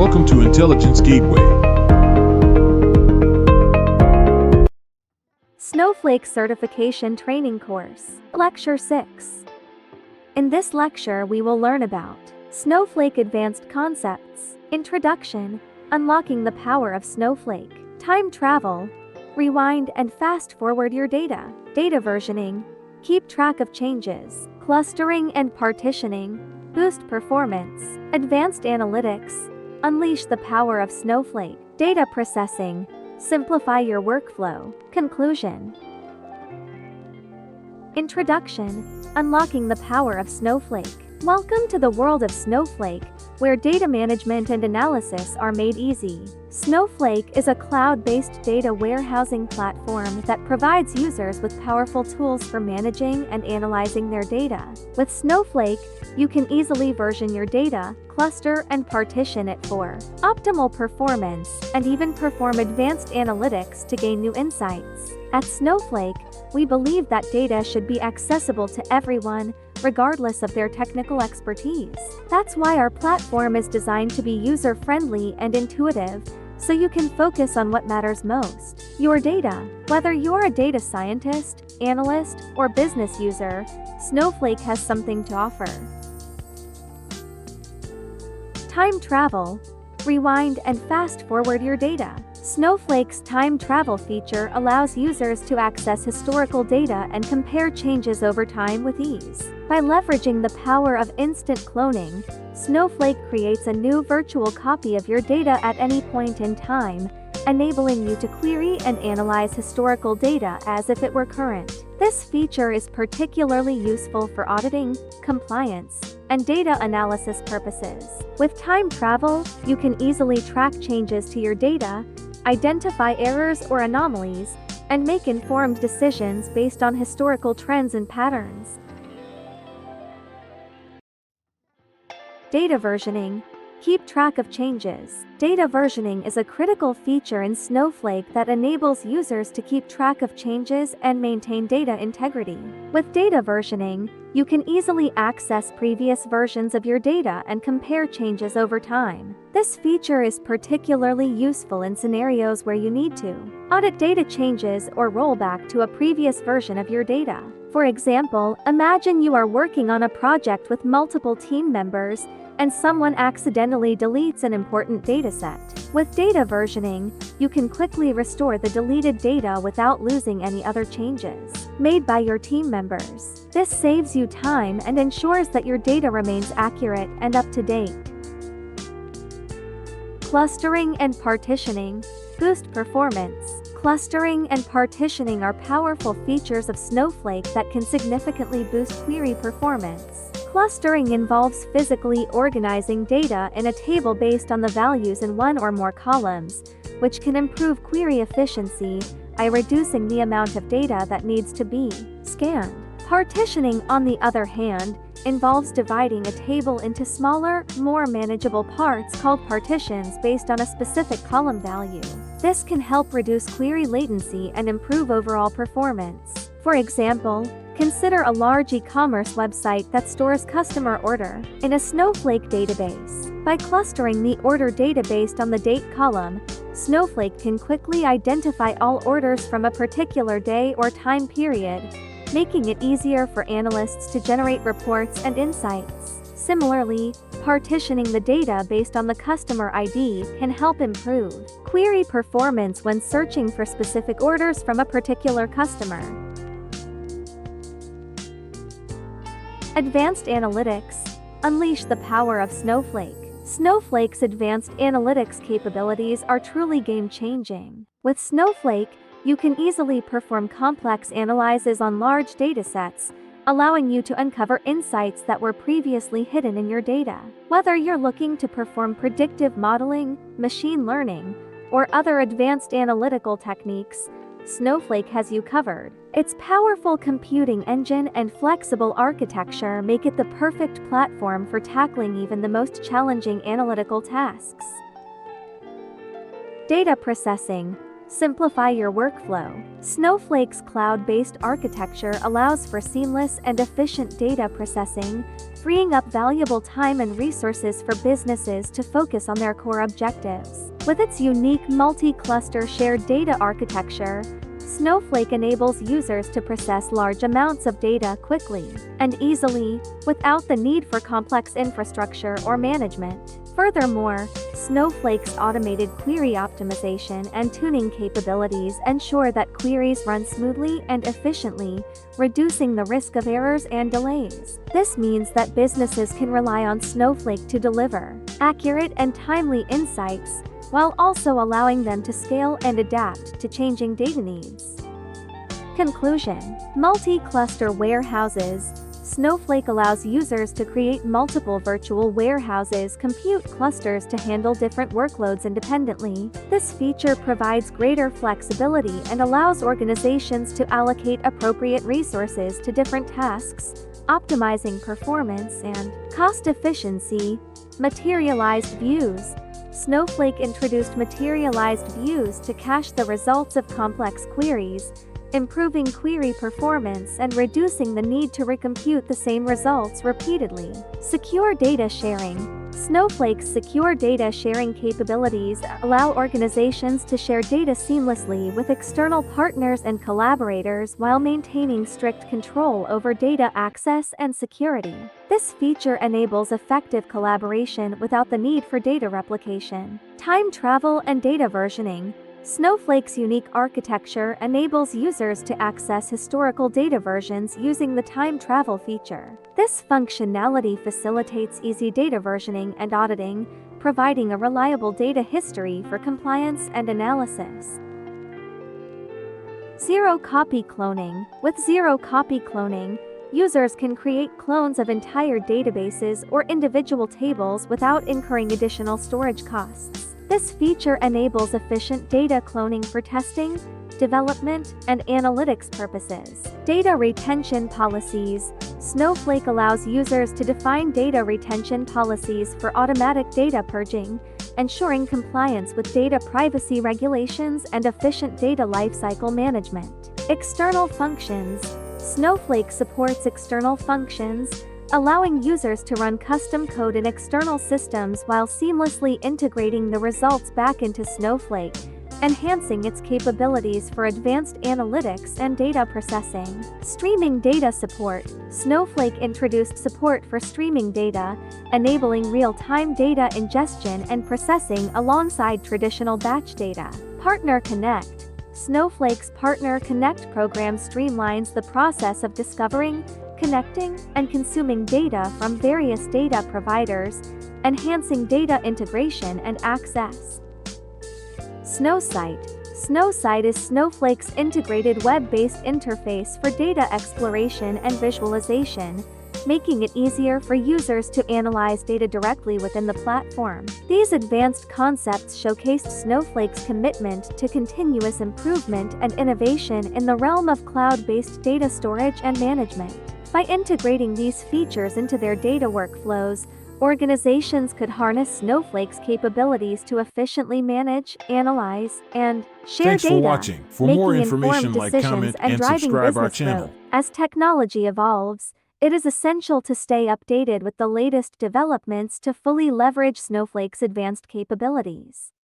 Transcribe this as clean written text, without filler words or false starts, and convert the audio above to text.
Welcome to Intelligence Gateway. Snowflake Certification Training Course, Lecture 6. In this lecture we will learn about Snowflake Advanced Concepts, Introduction, Unlocking the Power of Snowflake, Time Travel, Rewind and Fast Forward Your Data, Data Versioning, Keep Track of Changes, Clustering and Partitioning, Boost Performance, Advanced Analytics, Unleash the Power of Snowflake, Data Processing, Simplify your workflow. Conclusion. Introduction, Unlocking the Power of Snowflake. Welcome to the world of Snowflake, where data management and analysis are made easy. Snowflake is a cloud-based data warehousing platform that provides users with powerful tools for managing and analyzing their data. With Snowflake, you can easily version your data, cluster and partition it for optimal performance, and even perform advanced analytics to gain new insights. At Snowflake, we believe that data should be accessible to everyone, regardless of their technical expertise. That's why our platform is designed to be user-friendly and intuitive, so you can focus on what matters most: your data. Whether you're a data scientist, analyst, or business user, Snowflake has something to offer. Time travel, rewind and fast forward your data. Snowflake's time travel feature allows users to access historical data and compare changes over time with ease. By leveraging the power of instant cloning, Snowflake creates a new virtual copy of your data at any point in time, enabling you to query and analyze historical data as if it were current. This feature is particularly useful for auditing, compliance, and data analysis purposes. With time travel, you can easily track changes to your data, identify errors or anomalies, and make informed decisions based on historical trends and patterns. Data versioning, keep track of changes. Data versioning is a critical feature in Snowflake that enables users to keep track of changes and maintain data integrity. With data versioning, you can easily access previous versions of your data and compare changes over time. This feature is particularly useful in scenarios where you need to audit data changes or roll back to a previous version of your data. For example, imagine you are working on a project with multiple team members and someone accidentally deletes an important dataset. With data versioning, you can quickly restore the deleted data without losing any other changes made by your team members. This saves you time and ensures that your data remains accurate and up to date. Clustering and partitioning, boost performance. Clustering and partitioning are powerful features of Snowflake that can significantly boost query performance. Clustering involves physically organizing data in a table based on the values in one or more columns, which can improve query efficiency by reducing the amount of data that needs to be scanned. Partitioning, on the other hand, involves dividing a table into smaller, more manageable parts called partitions based on a specific column value. This can help reduce query latency and improve overall performance. For example, consider a large e-commerce website that stores customer order in a Snowflake database. By clustering the order data based on the date column, Snowflake can quickly identify all orders from a particular day or time period, making it easier for analysts to generate reports and insights. Similarly, partitioning the data based on the customer ID can help improve query performance when searching for specific orders from a particular customer. Advanced Analytics, unleash the power of Snowflake. Snowflake's advanced analytics capabilities are truly game-changing. With Snowflake, you can easily perform complex analyses on large datasets, allowing you to uncover insights that were previously hidden in your data. Whether you're looking to perform predictive modeling, machine learning, or other advanced analytical techniques, Snowflake has you covered. Its powerful computing engine and flexible architecture make it the perfect platform for tackling even the most challenging analytical tasks. Data processing, Simplify your workflow. Snowflake's cloud-based architecture allows for seamless and efficient data processing, freeing up valuable time and resources for businesses to focus on their core objectives. With its unique multi-cluster shared data architecture, Snowflake enables users to process large amounts of data quickly and easily, without the need for complex infrastructure or management. Furthermore, Snowflake's automated query optimization and tuning capabilities ensure that queries run smoothly and efficiently, reducing the risk of errors and delays. This means that businesses can rely on Snowflake to deliver accurate and timely insights, while also allowing them to scale and adapt to changing data needs. Conclusion: multi-cluster warehouses. Snowflake allows users to create multiple virtual warehouses compute clusters to handle different workloads independently. This feature provides greater flexibility and allows organizations to allocate appropriate resources to different tasks, optimizing performance and cost efficiency. Materialized views. Snowflake introduced materialized views to cache the results of complex queries, improving query performance and reducing the need to recompute the same results repeatedly. Secure data sharing. Snowflake's secure data sharing capabilities allow organizations to share data seamlessly with external partners and collaborators while maintaining strict control over data access and security. This feature enables effective collaboration without the need for data replication. Time travel and data versioning. Snowflake's unique architecture enables users to access historical data versions using the time travel feature. This functionality facilitates easy data versioning and auditing, providing a reliable data history for compliance and analysis. Zero-copy cloning. With zero-copy cloning, users can create clones of entire databases or individual tables without incurring additional storage costs. This feature enables efficient data cloning for testing, development, and analytics purposes. Data retention policies. Snowflake allows users to define data retention policies for automatic data purging, ensuring compliance with data privacy regulations and efficient data lifecycle management. External functions. Snowflake supports external functions, allowing users to run custom code in external systems while seamlessly integrating the results back into Snowflake, enhancing its capabilities for advanced analytics and data processing. Streaming data support. Snowflake introduced support for streaming data, enabling real-time data ingestion and processing alongside traditional batch data. Partner Connect. Snowflake's Partner Connect program streamlines the process of discovering, connecting, and consuming data from various data providers, enhancing data integration and access. Snowsight. Snowsight is Snowflake's integrated web-based interface for data exploration and visualization, making it easier for users to analyze data directly within the platform. These advanced concepts showcased Snowflake's commitment to continuous improvement and innovation in the realm of cloud-based data storage and management. By integrating these features into their data workflows, organizations could harness Snowflake's capabilities to efficiently manage, analyze, and share Thanks data, for watching. For making more informed information, like, decisions comment, and and driving subscribe our business channel. growth. As technology evolves, it is essential to stay updated with the latest developments to fully leverage Snowflake's advanced capabilities.